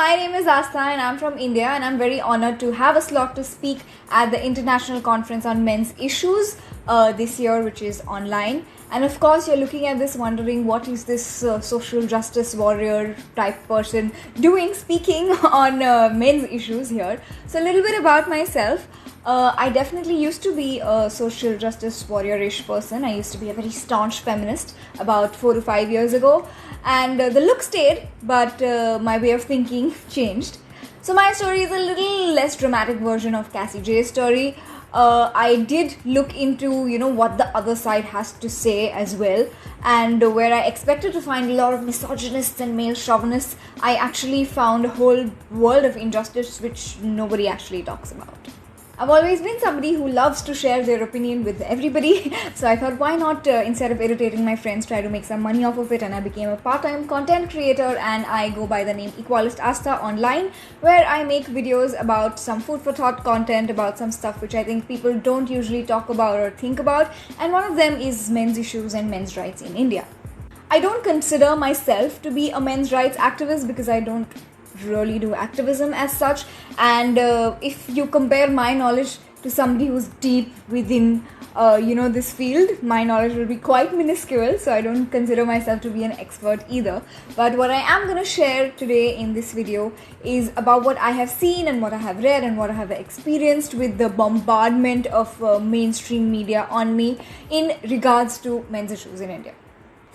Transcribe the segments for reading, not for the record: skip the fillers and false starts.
my name is Asta and I'm from India, and I'm very honored to have a slot to speak at the International Conference on Men's Issues this year, which is online. And of course, you're looking at this wondering what is this social justice warrior type person doing speaking on men's issues here. So a little bit about myself. I definitely used to be a social justice warrior-ish person. I used to be a very staunch feminist about 4 to 5 years ago. And the look stayed, but my way of thinking changed. So my story is a little less dramatic version of Cassie J's story. I did look into, what the other side has to say as well. And where I expected to find a lot of misogynists and male chauvinists, I actually found a whole world of injustice which nobody actually talks about. I've always been somebody who loves to share their opinion with everybody, so I thought why not, instead of irritating my friends, try to make some money off of it, and I became a part-time content creator, and I go by the name Equalist Asta online, where I make videos about some food for thought content, about some stuff which I think people don't usually talk about or think about, and one of them is men's issues and men's rights in India. I don't consider myself to be a men's rights activist because I don't really do activism as such, and if you compare my knowledge to somebody who's deep within this field, my knowledge will be quite minuscule, so I don't consider myself to be an expert either. But what I am going to share today in this video is about what I have seen and what I have read and what I have experienced with the bombardment of mainstream media on me in regards to men's issues in India.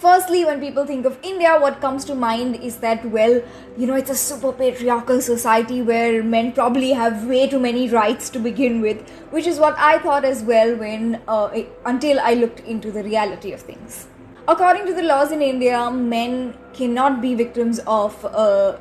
Firstly, when people think of India, what comes to mind is that, it's a super patriarchal society where men probably have way too many rights to begin with, which is what I thought as well until I looked into the reality of things. According to the laws in India, men cannot be victims of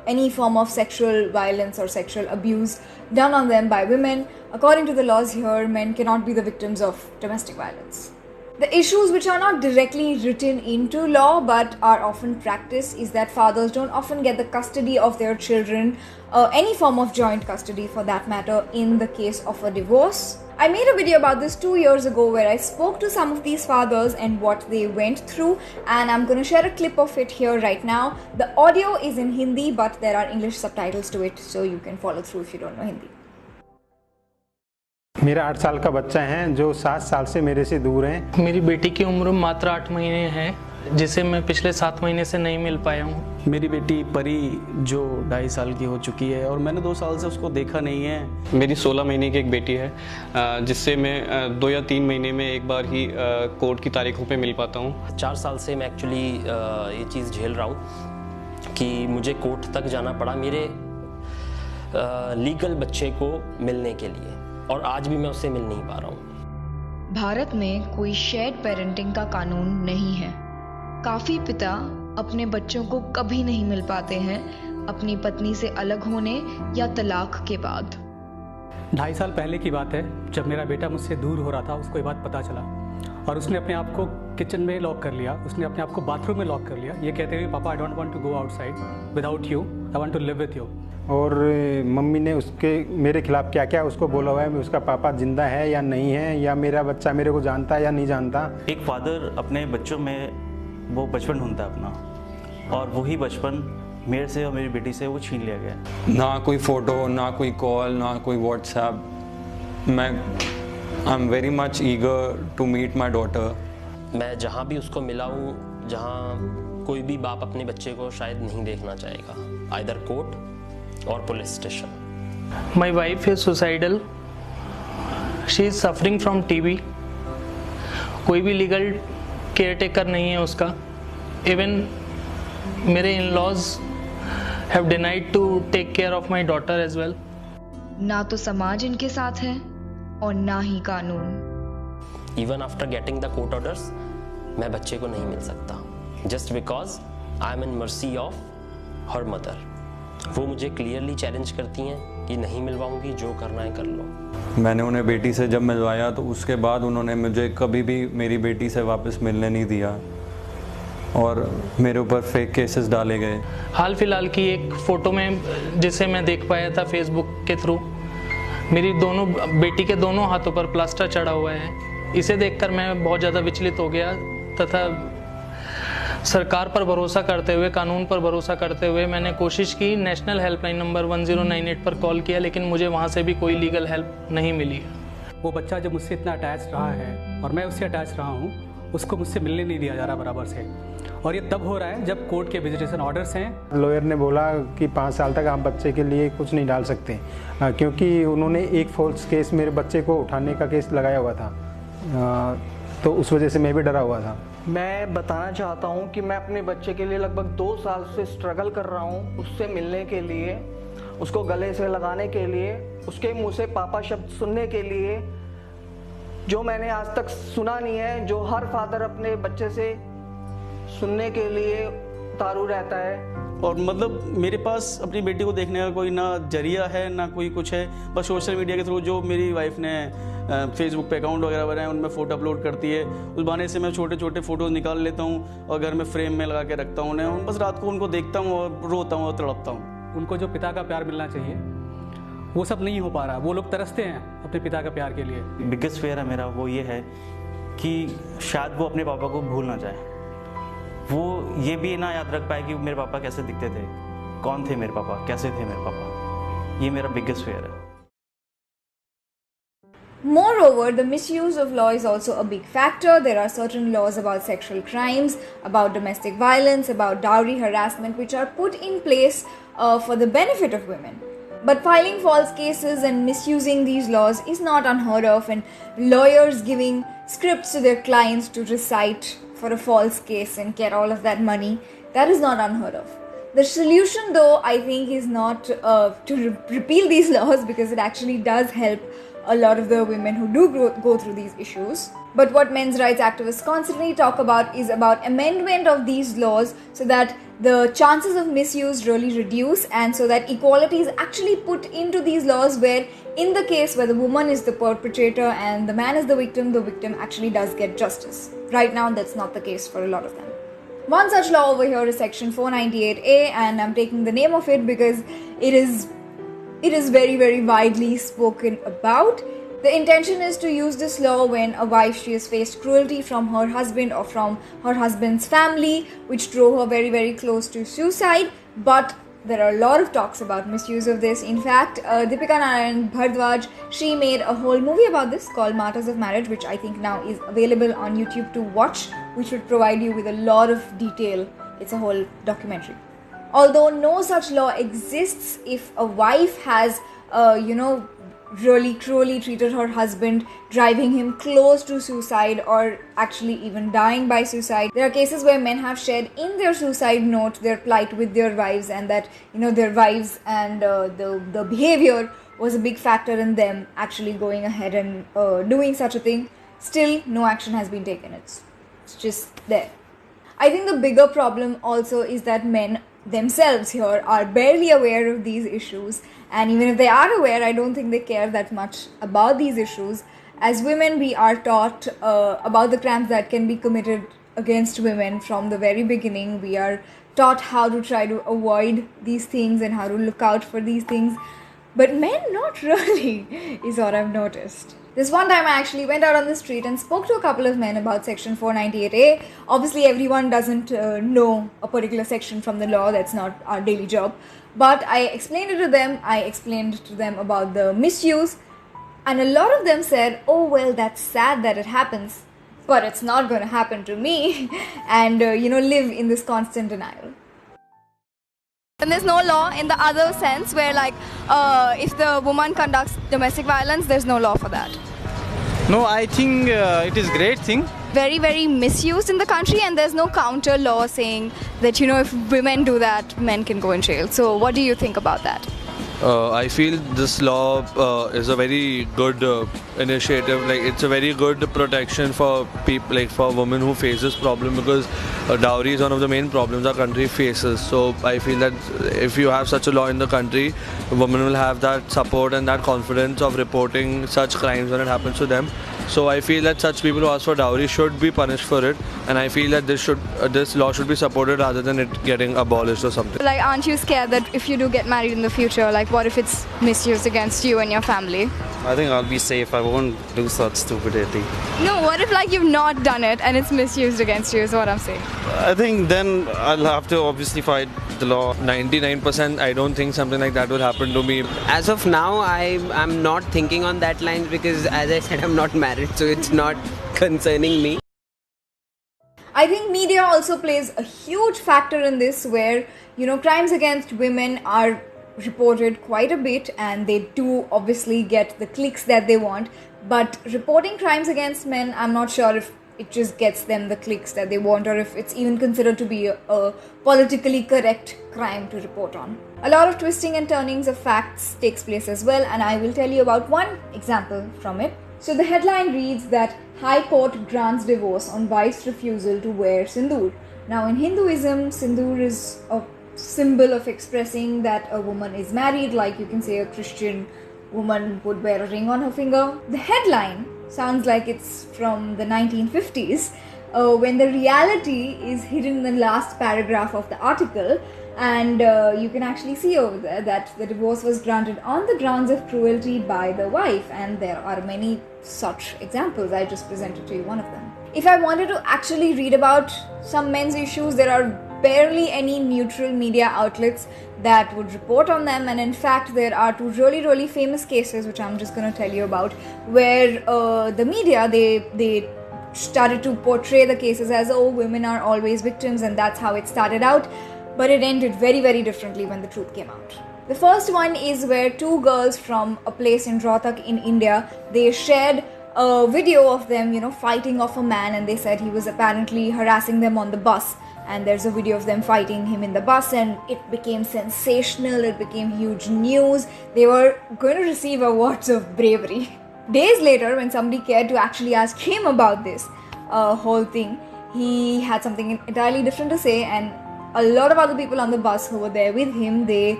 any form of sexual violence or sexual abuse done on them by women. According to the laws here, men cannot be the victims of domestic violence. The issues which are not directly written into law but are often practiced is that fathers don't often get the custody of their children, any form of joint custody for that matter, in the case of a divorce. I made a video about this 2 years ago where I spoke to some of these fathers and what they went through, and I'm going to share a clip of it here right now. The audio is in Hindi but there are English subtitles to it, so you can follow through if you don't know Hindi. मेरा 8 साल का बच्चा है जो 7 साल से मेरे से दूर है। मेरी बेटी की उम्र मात्र 8 महीने है, जिसे मैं पिछले 7 महीने से नहीं मिल पाया हूँ। मेरी बेटी परी जो 2.5 साल की हो चुकी है और मैंने 2 साल से उसको देखा नहीं है। मेरी 16 महीने की एक बेटी है जिससे मैं 2 या 3 महीने में एक बार ही कोर्ट की तारीखों पे मिल पाता हूँ। 4 साल से मैं एक्चुअली ये चीज़ झेल रहा हूँ कि मुझे कोर्ट तक जाना पड़ा मेरे लीगल बच्चे को मिलने के लिए, और आज भी मैं उससे मिल नहीं पा रहा हूँ। भारत में कोई शेयर्ड पेरेंटिंग का कानून नहीं है। काफ़ी पिता अपने बच्चों को कभी नहीं मिल पाते हैं अपनी पत्नी से अलग होने या तलाक के बाद। 2.5 साल पहले की बात है, जब मेरा बेटा मुझसे दूर हो रहा था, उसको ये बात पता चला और उसने अपने आप को किचन में लॉक कर लिया, उसने अपने आप को बाथरूम में लॉक कर लिया, ये कहते हुए पापा I don't want to go outside without you, I want to live with you. और मम्मी ने मेरे खिलाफ क्या क्या उसको बोला हुआ है, उसका पापा जिंदा है या नहीं है, या मेरा बच्चा मेरे को जानता है या नहीं जानता। एक फादर अपने बच्चों में वो बचपन ढूंढता है अपना, और वही बचपन मेरे से और मेरी बेटी से वो छीन लिया गया। ना कोई फ़ोटो, ना कोई कॉल, ना कोई WhatsApp. I am very much eager to meet my daughter. मैं जहाँ भी उसको मिला हूँ, जहाँ कोई भी बाप अपने बच्चे को शायद नहीं देखना चाहेगा, आइदर कोर्ट और police station. My wife is suicidal. She is suffering from TB. कोई भी लीगल केयर टेकर नहीं है उसका। Even मेरे in-laws have denied to take care of my daughter as well. ना तो समाज इनके साथ है और ना ही कानून। Even after getting the court orders, मैं बच्चे को नहीं मिल सकता, just because I am in mercy of her mother. वो मुझे क्लियरली चैलेंज करती हैं कि नहीं मिलवाऊंगी, जो करना है कर लो। मैंने उन्हें बेटी से जब मिलवाया तो उसके बाद उन्होंने मुझे कभी भी मेरी बेटी से वापस मिलने नहीं दिया और मेरे ऊपर फेक केसेस डाले गए। हाल फिलहाल की एक फ़ोटो में जिसे मैं देख पाया था फेसबुक के थ्रू, मेरी बेटी के दोनों हाथों पर प्लास्टर चढ़ा हुआ है। इसे देखकर मैं बहुत ज़्यादा विचलित हो गया तथा सरकार पर भरोसा करते हुए, कानून पर भरोसा करते हुए मैंने कोशिश की, नेशनल हेल्पलाइन नंबर 1098 पर कॉल किया, लेकिन मुझे वहाँ से भी कोई लीगल हेल्प नहीं मिली। वो बच्चा जब मुझसे इतना अटैच रहा है और मैं उससे अटैच रहा हूँ, उसको मुझसे मिलने नहीं दिया जा रहा बराबर से, और ये तब हो रहा है जब कोर्ट के विजिटेशन ऑर्डर्स हैं। लॉयर ने बोला कि 5 साल तक आप बच्चे के लिए कुछ नहीं डाल सकते, क्योंकि उन्होंने एक फॉल्स केस मेरे बच्चे को उठाने का केस लगाया हुआ था, तो उस वजह से मैं भी डरा हुआ था। मैं बताना चाहता हूँ कि मैं अपने बच्चे के लिए लगभग 2 साल से स्ट्रगल कर रहा हूँ, उससे मिलने के लिए, उसको गले से लगाने के लिए, उसके मुंह से पापा शब्द सुनने के लिए, जो मैंने आज तक सुना नहीं है, जो हर फादर अपने बच्चे से सुनने के लिए उतारू रहता है। और मतलब मेरे पास अपनी बेटी को देखने का कोई ना जरिया है ना कोई कुछ है, बस सोशल मीडिया के थ्रू जो मेरी वाइफ ने फेसबुक पे अकाउंट वगैरह बनाए उनमें फ़ोटो अपलोड करती है, उस बहाने से मैं छोटे छोटे फ़ोटोज़ निकाल लेता हूँ और घर में फ्रेम में लगा के रखता हूँ उन्हें। बस रात को उनको देखता हूँ और रोता हूँ और तड़पता हूँ। उनको जो पिता का प्यार मिलना चाहिए वो सब नहीं हो पा रहा, वो लोग तरसते हैं अपने पिता का प्यार के लिए। बिगेस्ट फेयर है मेरा वो ये है कि शायद वो अपने पापा को भूल ना जाए, वो ये भी ना याद रख पाए कि मेरे पापा कैसे दिखते थे, कौन थे मेरे पापा, कैसे थे मेरे पापा। ये मेरा बिगेस्ट फेयर है। Moreover, the misuse of law is also a big factor. There are certain laws about sexual crimes, about domestic violence, about dowry harassment, which are put in place for the benefit of women. But filing false cases and misusing these laws is not unheard of, and lawyers giving scripts to their clients to recite for a false case and get all of that money, that is not unheard of. The solution, though, I think is not to repeal these laws, because it actually does help a lot of the women who do go through these issues. But what men's rights activists constantly talk about is about amendment of these laws so that the chances of misuse really reduce, and so that equality is actually put into these laws, where in the case where the woman is the perpetrator and the man is the victim actually does get justice. Right now, that's not the case for a lot of them. One such law over here is Section 498A, and I'm taking the name of it because it is very, very widely spoken about. The intention is to use this law when a wife, she has faced cruelty from her husband or from her husband's family, which drove her very, very close to suicide. But there are a lot of talks about misuse of this. In fact, Deepika Nayan Bhardwaj, she made a whole movie about this called Martyrs of Marriage, which I think now is available on YouTube to watch, which would provide you with a lot of detail. It's a whole documentary. Although no such law exists, if a wife has, really cruelly treated her husband, driving him close to suicide or actually even dying by suicide. There are cases where men have shared in their suicide note their plight with their wives, and that, their wives and the behavior was a big factor in them actually going ahead and doing such a thing. Still, no action has been taken. It's just there. I think the bigger problem also is that men themselves here are barely aware of these issues, and even if they are aware, I don't think they care that much about these issues. As women, we are taught about the crimes that can be committed against women from the very beginning. We are taught how to try to avoid these things and how to look out for these things, but men not really, is what I've noticed. This one time I actually went out on the street and spoke to a couple of men about Section 498A. Obviously, everyone doesn't know a particular section from the law. That's not our daily job. But I explained it to them. I explained to them about the misuse. And a lot of them said, oh, well, that's sad that it happens, but it's not going to happen to me. And, live in this constant denial. And there's no law in the other sense where, if the woman conducts domestic violence, there's no law for that. No, I think it is great thing. Very, very misused in the country, and there's no counter law saying that, if women do that, men can go in jail. So what do you think about that? I feel this law is a very good initiative. It's a very good protection for people, for women who face this problem, because dowry is one of the main problems our country faces. So I feel that if you have such a law in the country, women will have that support and that confidence of reporting such crimes when it happens to them. So I feel that such people who ask for dowry should be punished for it, and I feel that this law should be supported rather than it getting abolished or something. Aren't you scared that if you do get married in the future, what if it's misused against you and your family? I think I'll be safe. I won't do such stupidity. No, what if like you've not done it and it's misused against you is what I'm saying. I think then I'll have to obviously fight the law. 99% I don't think something like that will happen to me. As of now, I'm not thinking on that line because, as I said, I'm not married, so it's not concerning me. I think media also plays a huge factor in this, where, you know, crimes against women are reported quite a bit and they do obviously get the clicks that they want, but reporting crimes against men, I'm not sure if it just gets them the clicks that they want, or if it's even considered to be a politically correct crime to report on. A lot of twisting and turnings of facts takes place as well, and I will tell you about one example from it. So the headline reads that High Court grants divorce on wife's refusal to wear sindoor. Now in Hinduism, sindoor is a symbol of expressing that a woman is married, like you can say a Christian woman would wear a ring on her finger. The headline sounds like it's from the 1950s, when the reality is hidden in the last paragraph of the article, and you can actually see over there that the divorce was granted on the grounds of cruelty by the wife, and there are many such examples. I just presented to you one of them. If I wanted to actually read about some men's issues, there are barely any neutral media outlets that would report on them, and in fact there are two really famous cases which I'm just going to tell you about, where the media they started to portray the cases as, oh, women are always victims, and that's how it started out, but it ended very differently when the truth came out. The first one is where two girls from a place in Rohtak in India, they shared a video of them, you know, fighting off a man, and they said he was apparently harassing them on the bus. And there's a video of them fighting him in the bus, and it became sensational, it became huge news. They were going to receive awards of bravery. Days later, when somebody cared to actually ask him about this whole thing, he had something entirely different to say, and a lot of other people on the bus who were there with him, they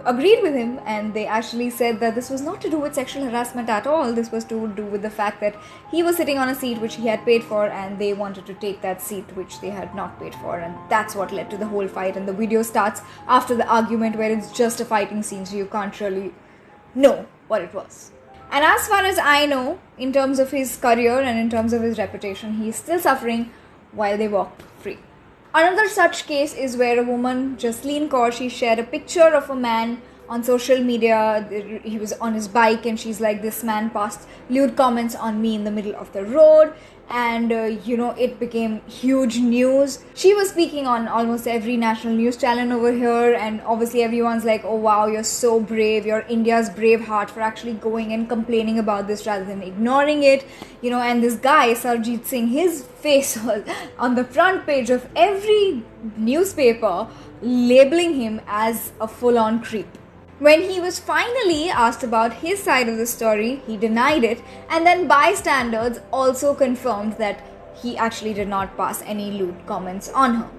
agreed with him, and they actually said that this was not to do with sexual harassment at all. This was to do with the fact that he was sitting on a seat which he had paid for, and they wanted to take that seat which they had not paid for, and that's what led to the whole fight. And the video starts after the argument, where it's just a fighting scene, so you can't really know what it was. And as far as I know, in terms of his career and in terms of his reputation, he is still suffering while they walk free. Another such case is where a woman, Jasleen Kaur, she shared a picture of a man on social media. He was on his bike, and she's like, this man passed lewd comments on me in the middle of the road, and you know, it became huge news. She was speaking on almost every national news channel over here, and obviously everyone's like, oh wow, you're so brave, you're India's brave heart for actually going and complaining about this rather than ignoring it, you know. And this guy Sarjeet Singh, his face was on the front page of every newspaper, labeling him as a full-on creep. When he was finally asked about his side of the story, he denied it, and then bystanders also confirmed that he actually did not pass any lewd comments on her.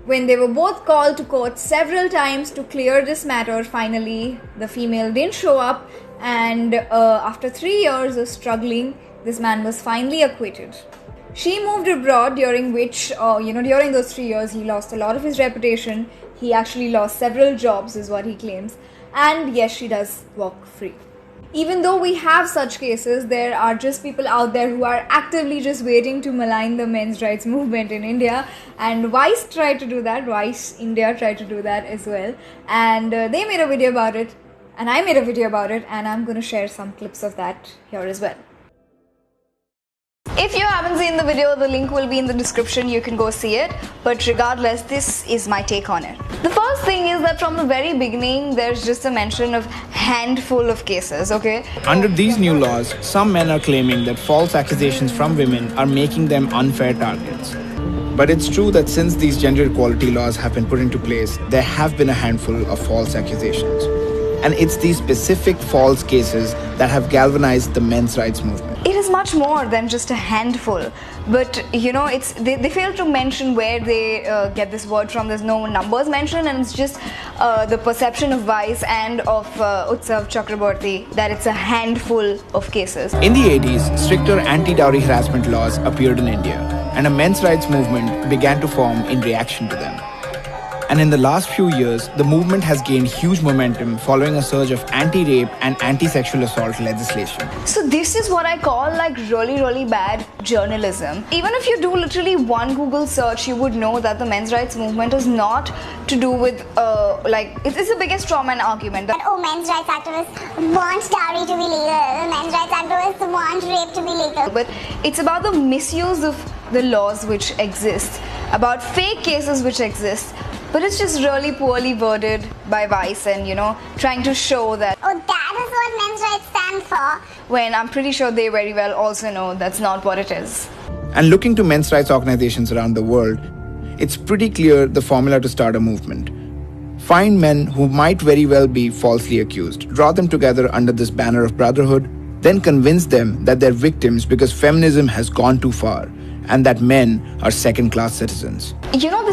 When they were both called to court several times to clear this matter, finally the female didn't show up, and after 3 years of struggling, this man was finally acquitted. She moved abroad, during which, during those 3 years, he lost a lot of his reputation. He actually lost several jobs, is what he claims. And yes, she does walk free. Even though we have such cases, there are just people out there who are actively just waiting to malign the men's rights movement in India. And Vice tried to do that. Vice India tried to do that as well. And they made a video about it. And I made a video about it. And I'm going to share some clips of that here as well. If you haven't seen the video, the link will be in the description, you can go see it. But regardless, this is my take on it. The first thing is that from the very beginning, there's just a mention of handful of cases, okay? Under these new laws, some men are claiming that false accusations from women are making them unfair targets. But it's true that since these gender equality laws have been put into place, there have been a handful of false accusations. And it's these specific false cases that have galvanized the men's rights movement. It is much more than just a handful, but you know, they fail to mention where they get this word from. There's no numbers mentioned, and it's just the perception of Vice and of Utsav Chakraborty that it's a handful of cases. In the 80s, stricter anti-dowry harassment laws appeared in India, and a men's rights movement began to form in reaction to them. And in the last few years, the movement has gained huge momentum following a surge of anti-rape and anti-sexual assault legislation. So this is what I call like really, really bad journalism. Even if you do literally one Google search, you would know that the men's rights movement is not to do with it's the biggest straw man argument. That men's rights activists want dowry to be legal, men's rights activists want rape to be legal. But it's about the misuse of the laws which exist, about fake cases which exist. But it's just really poorly worded by Vice and, trying to show that, that is what men's rights stand for. When I'm pretty sure they very well also know that's not what it is. And looking to men's rights organizations around the world, it's pretty clear the formula to start a movement. Find men who might very well be falsely accused, draw them together under this banner of brotherhood, then convince them that they're victims because feminism has gone too far, and that men are second-class citizens.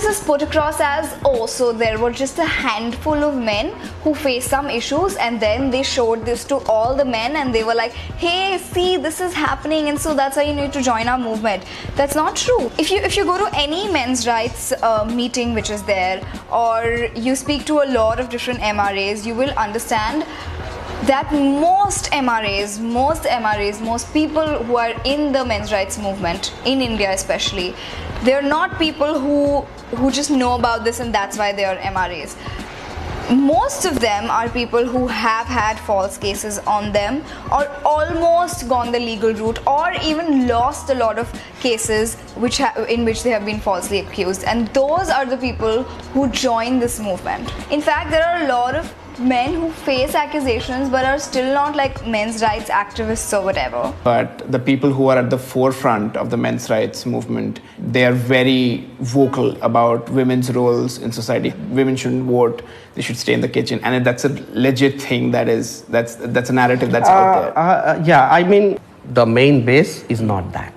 This is put across as, so there were just a handful of men who faced some issues, and then they showed this to all the men and they were like, hey, see, this is happening, and so that's why you need to join our movement. That's not true. If you go to any men's rights meeting which is there, or you speak to a lot of different MRAs, you will understand that most MRAs, most people who are in the men's rights movement, in India especially, they're not people who just know about this and that's why they are MRAs. Most of them are people who have had false cases on them, or almost gone the legal route, or even lost a lot of cases in which they have been falsely accused. And those are the people who join this movement. In fact, there are a lot of men who face accusations but are still not like men's rights activists or whatever. But the people who are at the forefront of the men's rights movement, they are very vocal about women's roles in society. Women shouldn't vote, they should stay in the kitchen, and that's a legit thing. That's a narrative that's out there. The main base is not that.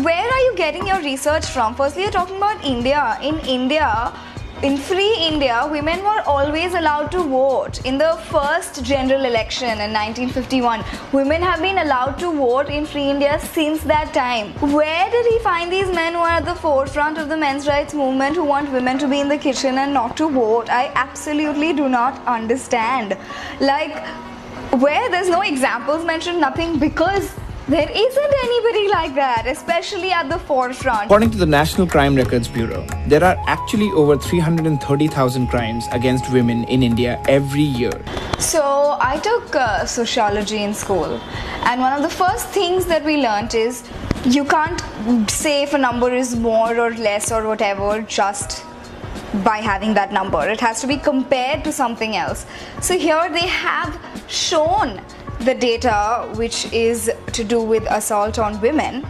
Where are you getting your research from? Firstly, you're talking about India. In free India, women were always allowed to vote. In the first general election in 1951, women have been allowed to vote in free India since that time. Where did he find these men who are at the forefront of the men's rights movement, who want women to be in the kitchen and not to vote? I absolutely do not understand. Where there's no examples mentioned, nothing, because there isn't anybody like that, especially at the forefront. According to the National Crime Records Bureau, there are actually over 330,000 crimes against women in India every year. So I took sociology in school, and one of the first things that we learnt is you can't say if a number is more or less or whatever just by having that number. It has to be compared to something else. So here they have shown the data which is to do with assault on women,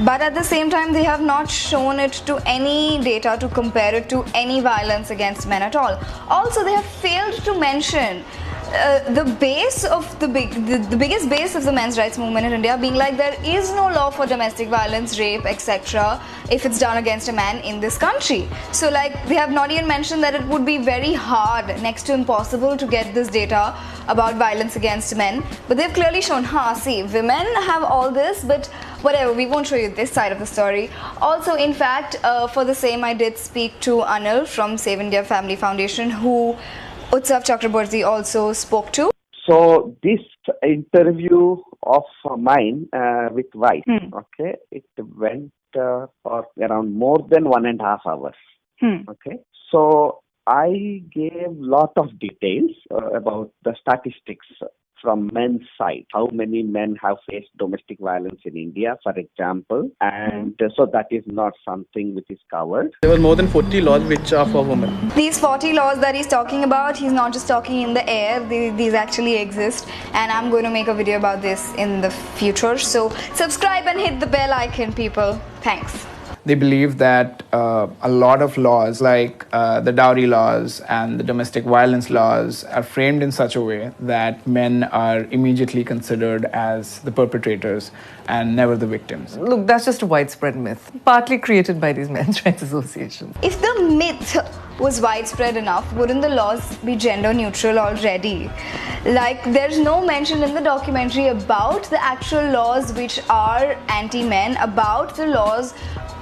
but at the same time they have not shown it to any data to compare it to any violence against men at all. Also, they have failed to mention the biggest base of the men's rights movement in India being like there is no law for domestic violence, rape, etc. if it's done against a man in this country. So they have not even mentioned that it would be very hard, next to impossible, to get this data about violence against men. But they've clearly shown, see, women have all this, but whatever, we won't show you this side of the story. Also, in fact, for the same, I did speak to Anil from Save India Family Foundation, who Utsav Chakraborty also spoke to. So this interview of mine with Vice, okay, it went for around more than 1.5 hours. Okay, so I gave lot of details about the statistics from men's side, how many men have faced domestic violence in India, for example, and so that is not something which is covered. There were more than 40 laws which are for women. These 40 laws that he's talking about, he's not just talking in the air, these actually exist, and I'm going to make a video about this in the future. So subscribe and hit the bell icon, people. Thanks. They believe that a lot of laws like the dowry laws and the domestic violence laws are framed in such a way that men are immediately considered as the perpetrators and never the victims. Look, that's just a widespread myth, partly created by these men's rights associations. If the myth was widespread enough, wouldn't the laws be gender neutral already? There's no mention in the documentary about the actual laws which are anti-men, about the laws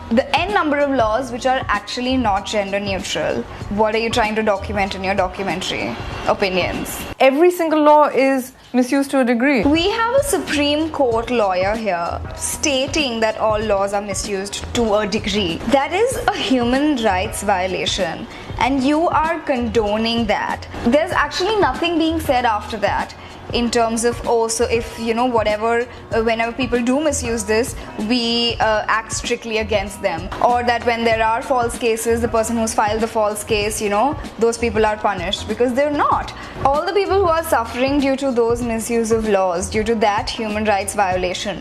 the n number of laws which are actually not gender neutral. What are you trying to document in your documentary? Opinions. Every single law is misused to a degree. We have a Supreme Court lawyer here stating that all laws are misused to a degree. That is a human rights violation, and you are condoning that. There's actually nothing being said after that in terms of, oh, so if, you know, whatever, whenever people do misuse this, we act strictly against them, or that when there are false cases, the person who's filed the false case, you know, those people are punished, because they're not. All the people who are suffering due to those misuse of laws, due to that human rights violation,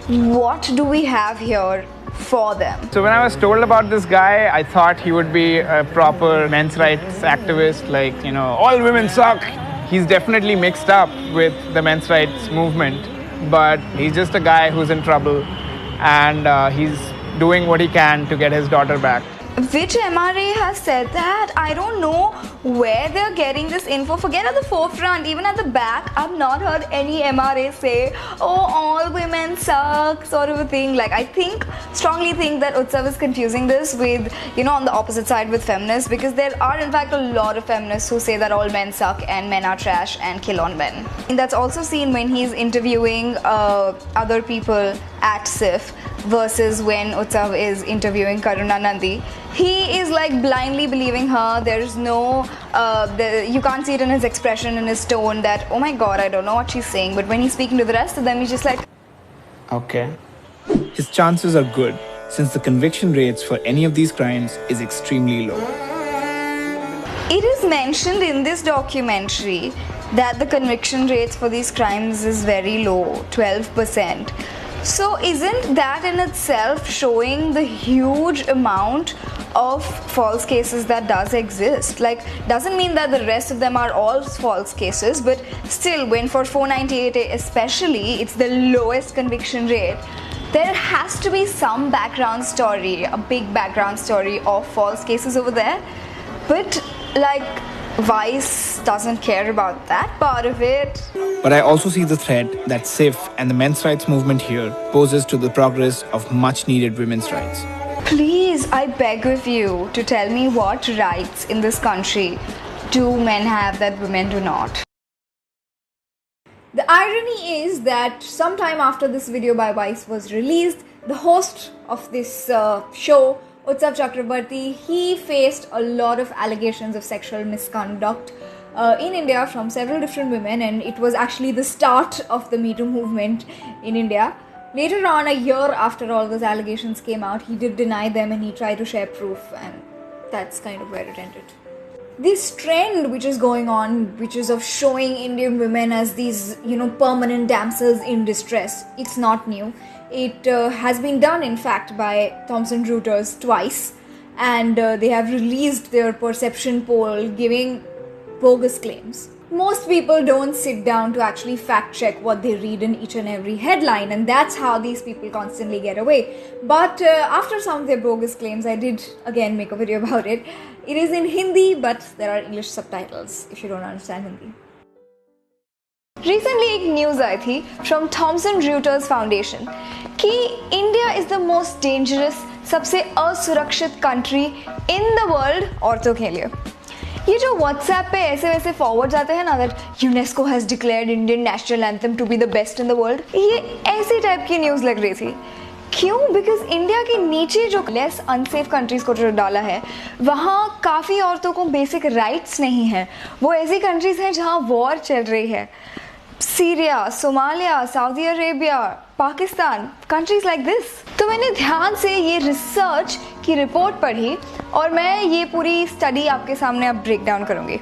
what do we have here for them? So when I was told about this guy, I thought he would be a proper men's rights activist, like, you know, all women suck. He's definitely mixed up with the men's rights movement, but he's just a guy who's in trouble, and he's doing what he can to get his daughter back. Which MRA has said that? I don't know where they're getting this info. Forget at the forefront, even at the back, I've not heard any MRA say, oh, all women suck, sort of a thing. Like, I strongly think that Utsav is confusing this with, you know, on the opposite side with feminists, because there are in fact a lot of feminists who say that all men suck and men are trash and kill on men. And that's also seen when he's interviewing other people at SIF versus when Utsav is interviewing Karuna Nandi. He is like blindly believing her. There's no, you can't see it in his expression, in his tone, that, oh my god, I don't know what she's saying. But when he's speaking to the rest of them, he's just like, okay. His chances are good, since the conviction rates for any of these crimes is extremely low. It is mentioned in this documentary that the conviction rates for these crimes is very low, 12%. So isn't that in itself showing the huge amount of false cases that does exist? Like, doesn't mean that the rest of them are all false cases, but still, when for 498A especially, it's the lowest conviction rate, there has to be some background story, a big background story of false cases over there. But like, Vice doesn't care about that part of it. But I also see the threat that SIF and the men's rights movement here poses to the progress of much needed women's rights. Please, I beg of you to tell me what rights in this country do men have that women do not. The irony is that sometime after this video by Vice was released, the host of this show, Utsav Chakrabarti, he faced a lot of allegations of sexual misconduct in India from several different women, and it was actually the start of the Me Too movement in India. Later on, a year after all those allegations came out, he did deny them and he tried to share proof, and that's kind of where it ended. This trend which is going on, which is of showing Indian women as these, you know, permanent damsels in distress, it's not new. It has been done, in fact, by Thomson Reuters twice, and they have released their perception poll giving bogus claims. Most people don't sit down to actually fact check what they read in each and every headline, and that's how these people constantly get away. But after some of their bogus claims, I did again make a video about it. It is in Hindi, but there are English subtitles if you don't understand Hindi. Recently एक news आई थी from Thomson Reuters Foundation कि India is the most dangerous, सबसे असुरक्षित country in the world औरतों के लिए. ये जो व्हाट्सएप पे ऐसे वैसे फॉरवर्ड जाते हैं ना, that UNESCO has declared Indian national anthem to be the best in the world, ये ऐसी टाइप की न्यूज़ लग रही थी. क्यों? बिकॉज इंडिया के नीचे जो लेस अनसेफ कंट्रीज को जो डाला है, वहाँ काफ़ी औरतों को बेसिक राइट्स नहीं है. वो ऐसी कंट्रीज हैं जहाँ वॉर चल रही है. Syria, Somalia, Saudi Arabia, Pakistan, countries like this. तो मैंने ध्यान से ये रिसर्च की रिपोर्ट पढ़ी और मैं ये पूरी स्टडी आपके सामने अब ब्रेक डाउन करूँगी.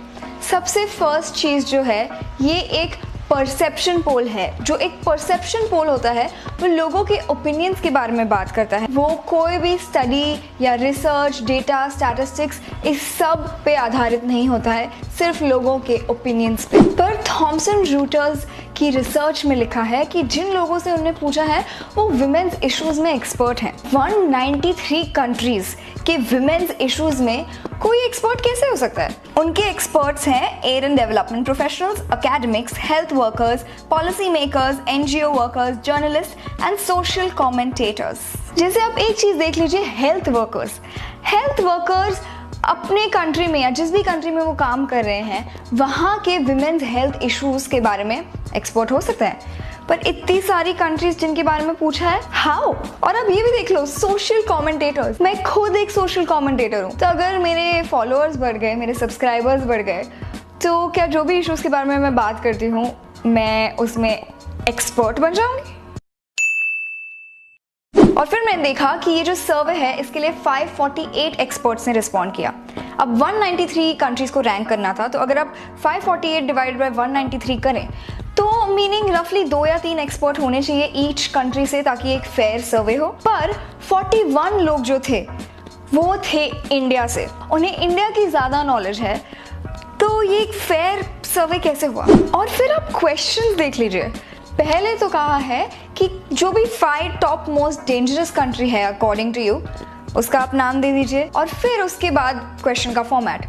सबसे फर्स्ट चीज़ जो है, ये एक परसेप्शन पोल है. जो एक परसेप्शन पोल होता है वो लोगों के ओपिनियंस के बारे में बात करता है. वो कोई भी स्टडी या रिसर्च, डेटा, स्टैटिस्टिक्स, इस सब पे आधारित नहीं होता है, सिर्फ लोगों के ओपिनियंस पे. पर थॉमसन रूटर्स की रिसर्च में लिखा है कि जिन लोगों से उन्होंने पूछा है वो विमेंस इश्यूज में एक्सपर्ट हैं. 193 कंट्रीज के विमेंस इश्यूज में कोई एक्सपर्ट कैसे हो सकता है? उनके एक्सपर्ट्स हैं aid and development professionals, academics, health workers, policy makers, NGO workers, journalist and social commentators. जैसे आप एक चीज देख लीजिए, हेल्थ वर्कर्स अपने कंट्री में या जिस भी कंट्री में वो काम कर रहे हैं वहाँ के विमेन्स हेल्थ इश्यूज के बारे में एक्सपर्ट हो सकते हैं, पर इतनी सारी कंट्रीज जिनके बारे में पूछा है, हाउ? और अब ये भी देख लो, सोशल कमेंटेटर्स। मैं खुद एक सोशल कमेंटेटर हूँ, तो अगर मेरे फॉलोअर्स बढ़ गए, मेरे सब्सक्राइबर्स बढ़ गए, तो क्या जो भी इश्यूज के बारे में मैं बात करती हूँ मैं उसमें एक्सपर्ट बन जाऊंगी? और फिर मैंने देखा कि ये जो सर्वे है इसके लिए 548 एक्सपर्ट्स ने रिस्पॉन्ड किया। अब 193 कंट्रीज को रैंक करना था, तो अगर आप 548 डिवाइड बाय 193 करें तो मीनिंग रफली 2 या 3 एक्सपर्ट होने चाहिए ईच कंट्री से, ताकि एक फेयर सर्वे हो। पर 41 लोग जो थे वो थे इंडिया से, उन्हें इंडिया की ज़्यादा नॉलेज है, तो ये एक फेयर सर्वे कैसे हुआ? और फिर आप क्वेश्चंस देख लीजिए। पहले तो कहा है कि जो भी 5 टॉप मोस्ट डेंजरस कंट्री है अकॉर्डिंग टू यू, उसका आप नाम दे दीजिए, और फिर उसके बाद क्वेश्चन का format,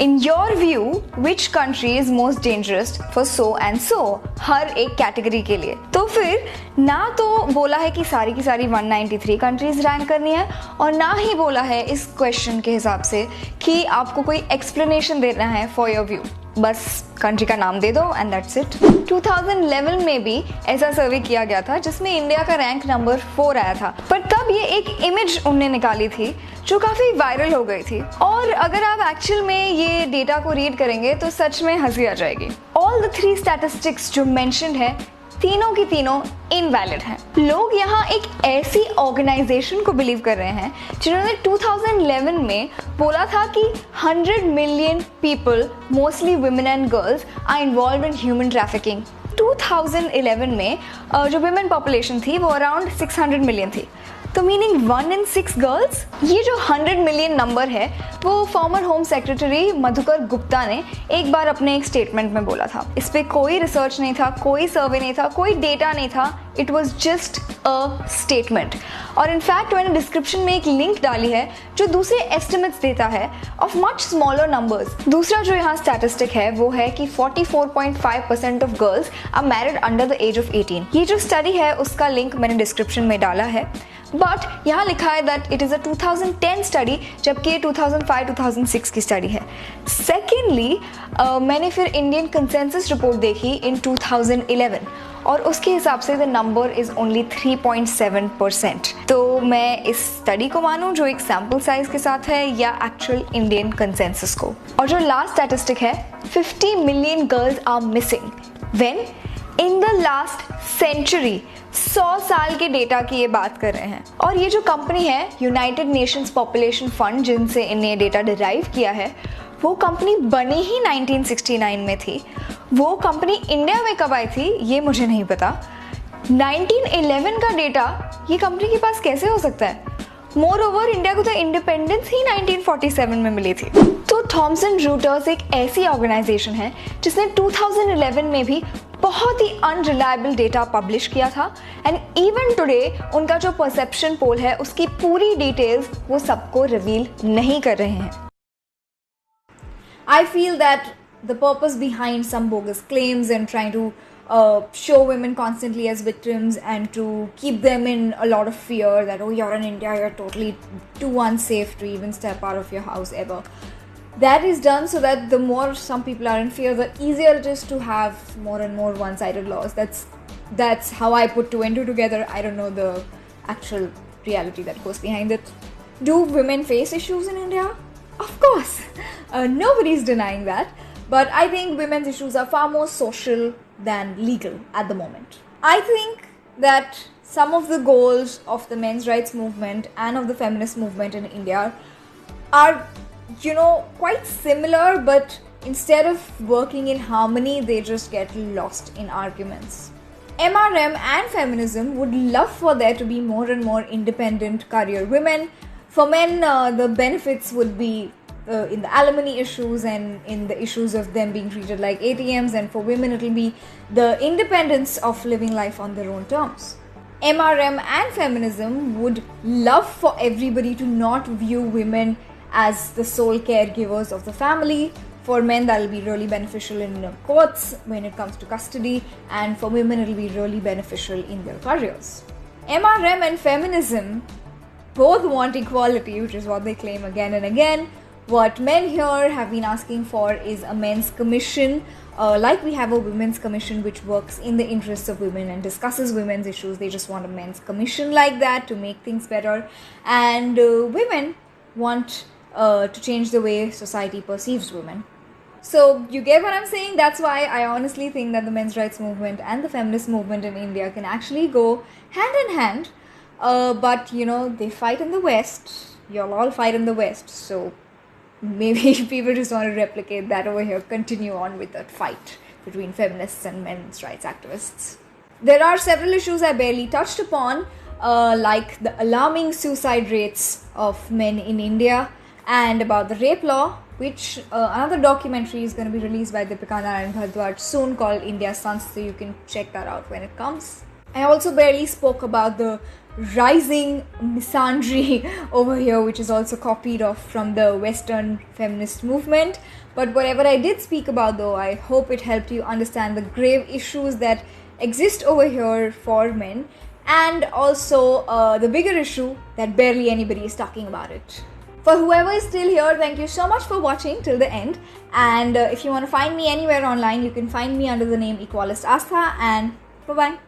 in your view which country is most dangerous for so and so, हर एक कैटेगरी के लिए। तो फिर ना तो बोला है कि सारी की सारी 193 कंट्रीज रैंक करनी है, और ना ही बोला है इस क्वेश्चन के हिसाब से कि आपको कोई एक्सप्लेनेशन देना है फॉर योर व्यू, बस कंट्री का नाम दे दो एंड दैट्स इट। 2011 में भी ऐसा सर्वे किया गया था जिसमें इंडिया का रैंक नंबर 4 आया था, पर तब ये एक इमेज उन्होंने निकाली थी जो काफ़ी वायरल हो गई थी, और अगर आप एक्चुअल में ये डेटा को रीड करेंगे तो सच में हंसी आ जाएगी। ऑल द 3 स्टैटिस्टिक्स जो मेंशन्ड है, तीनों की तीनों इनवैलिड हैं। लोग यहाँ एक ऐसी ऑर्गेनाइजेशन को बिलीव कर रहे हैं जिन्होंने 2011 में बोला था कि 100 million people, mostly women and girls, are involve in human trafficking. 2011 में जो वुमेन पॉपुलेशन थी वो अराउंड 600 मिलियन थी, तो मीनिंग 1 in 6 गर्ल्स। ये जो 100 मिलियन नंबर है वो farmer home secretary Madhukar Gupta ने एक बार अपने एक स्टेटमेंट में बोला था। इस पे कोई रिसर्च नहीं था, कोई सर्वे नहीं था, कोई डेटा नहीं था, it was just a statement. और इनफैक्ट मैंने डिस्क्रिप्शन में एक लिंक डाली है जो दूसरे एस्टिमेट्स देता है ऑफ मच स्मॉलर नंबर्स। दूसरा जो यहाँ स्टैटिस्टिक है वो है कि 44.5% of girls are married under the age of 18। ये जो स्टडी है उसका लिंक मैंने डिस्क्रिप्शन में डाला है, बट यहाँ लिखा है that it is a 2010 study, जबकि ये 2005-2006 की स्टडी है। सेकेंडली मैंने फिर इंडियन कंसेंसस रिपोर्ट देखी इन 2011, और उसके हिसाब से द नंबर इज़ ओनली 3.7%। तो मैं इस स्टडी को मानूं जो एक सैम्पल साइज के साथ है, या एक्चुअल इंडियन कंसेंसस को? और जो लास्ट स्टैटिस्टिक है, 50 million girls are missing when in the last century. 100 साल के डेटा की ये बात कर रहे हैं। और ये जो कंपनी है यूनाइटेड नेशंस पॉपुलेशन फंड, जिनसे इन्हें डेटा डिराइव किया है, वो कंपनी बनी ही 1969 में थी। वो कंपनी इंडिया में कब आई थी ये मुझे नहीं पता। 1911 का डेटा ये कंपनी के पास कैसे हो सकता है? मोर ओवर इंडिया को तो इंडिपेंडेंस ही 1947 में मिली थी। तो थॉमसन रूटर्स एक ऐसी ऑर्गेनाइजेशन है जिसने 2011 में भी बहुत ही अनरिलायबल डेटा पब्लिश किया था, एंड इवन टुडे उनका जो परसेप्शन पोल है उसकी पूरी डिटेल्स वो सबको रिवील नहीं कर रहे हैं। I feel that the purpose behind some bogus claims and trying to show women constantly as victims and to keep them in a lot of fear that, oh, you're in India, you're totally too unsafe to even step out of your house ever. That is done so that the more some people are in fear, the easier it is to have more and more one-sided laws. That's how I put 2 and 2 together. I don't know the actual reality that goes behind it. Do women face issues in India? Of course. Nobody's denying that. But I think women's issues are far more social than legal at the moment. I think that some of the goals of the men's rights movement and of the feminist movement in India are, you know, quite similar, but instead of working in harmony, they just get lost in arguments. MRM and feminism would love for there to be more and more independent career women. For men, the benefits would be in the alimony issues and in the issues of them being treated like ATMs, and for women it will be the independence of living life on their own terms. MRM and feminism would love for everybody to not view women as the sole caregivers of the family. For men, that will be really beneficial in courts when it comes to custody, and for women it will be really beneficial in their careers. MRM and feminism both want equality, which is what they claim again and again. What men here have been asking for is a men's commission, like we have a women's commission which works in the interests of women and discusses women's issues. They just want a men's commission like that to make things better. And women want to change the way society perceives women. So you get what I'm saying? That's why I honestly think that the men's rights movement and the feminist movement in India can actually go hand in hand. But you know, they fight in the West. You'll all fight in the West. So maybe people just want to replicate that over here, continue on with that fight between feminists and men's rights activists. There are several issues I barely touched upon, like the alarming suicide rates of men in India and about the rape law, which another documentary is going to be released by Deepika Nayan Bhardwaj soon called India's Sons, so you can check that out when it comes. I also barely spoke about the rising misandry over here, which is also copied off from the Western feminist movement. But whatever I did speak about though, I hope it helped you understand the grave issues that exist over here for men, and also the bigger issue that barely anybody is talking about it. For whoever is still here, thank you so much for watching till the end. And if you want to find me anywhere online, you can find me under the name Equalist Astha, and bye-bye.